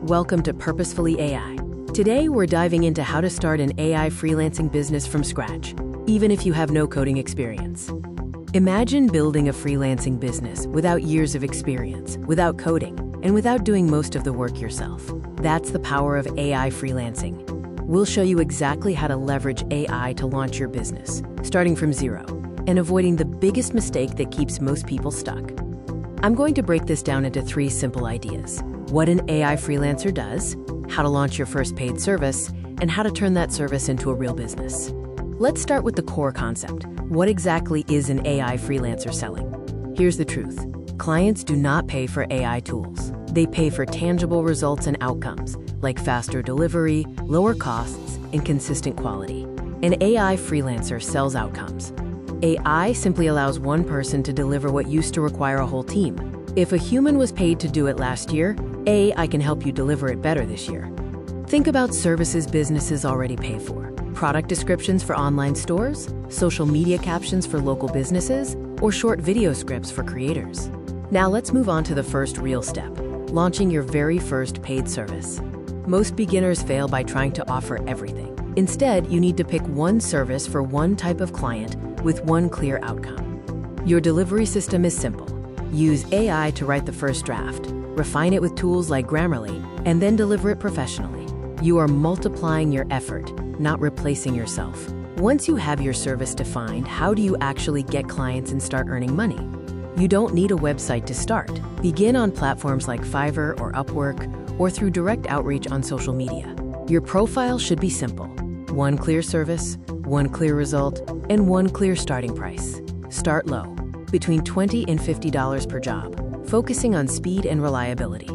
Welcome to Purposefully AI. Today, we're diving into how to start an AI freelancing business from scratch, even if you have no coding experience. Imagine building a freelancing business without years of experience, without coding, and without doing most of the work yourself. That's the power of AI freelancing. We'll show you exactly how to leverage AI to launch your business, starting from zero, and avoiding the biggest mistake that keeps most people stuck. I'm going to break this down into 3 simple ideas: what an AI freelancer does, how to launch your first paid service, and how to turn that service into a real business. Let's start with the core concept. What exactly is an AI freelancer selling? Here's the truth. Clients do not pay for AI tools. They pay for tangible results and outcomes, like faster delivery, lower costs, and consistent quality. An AI freelancer sells outcomes. AI simply allows one person to deliver what used to require a whole team. If a human was paid to do it last year, AI can help you deliver it better this year. Think about services businesses already pay for: product descriptions for online stores, social media captions for local businesses, or short video scripts for creators. Now let's move on to the first real step: launching your very first paid service. Most beginners fail by trying to offer everything. Instead, you need to pick one service for one type of client with one clear outcome. Your delivery system is simple. Use AI to write the first draft, refine it with tools like Grammarly, and then deliver it professionally. You are multiplying your effort, not replacing yourself. Once you have your service defined, how do you actually get clients and start earning money? You don't need a website to start. Begin on platforms like Fiverr or Upwork, or through direct outreach on social media. Your profile should be simple: one clear service, one clear result, and one clear starting price. Start low, between $20 and $50 per job, focusing on speed and reliability.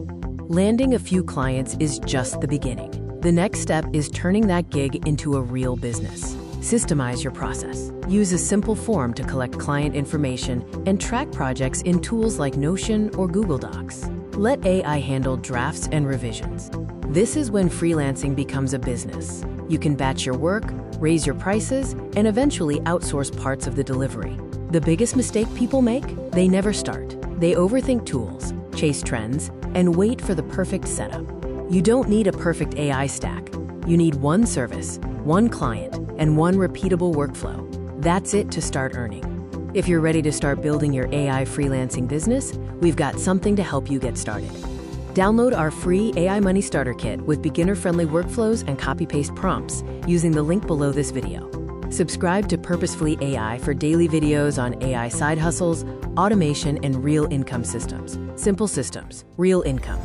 Landing a few clients is just the beginning. The next step is turning that gig into a real business. Systemize your process. Use a simple form to collect client information and track projects in tools like Notion or Google Docs. Let AI handle drafts and revisions. This is when freelancing becomes a business. You can batch your work, raise your prices, and eventually outsource parts of the delivery. The biggest mistake people make? They never start. They overthink tools, chase trends, and wait for the perfect setup. You don't need a perfect AI stack. You need one service, one client, and one repeatable workflow. That's it to start earning. If you're ready to start building your AI freelancing business, we've got something to help you get started. Download our free AI Money Starter Kit with beginner-friendly workflows and copy-paste prompts using the link below this video. Subscribe to Purposefully AI for daily videos on AI side hustles, automation, and real income systems. Simple systems, real income.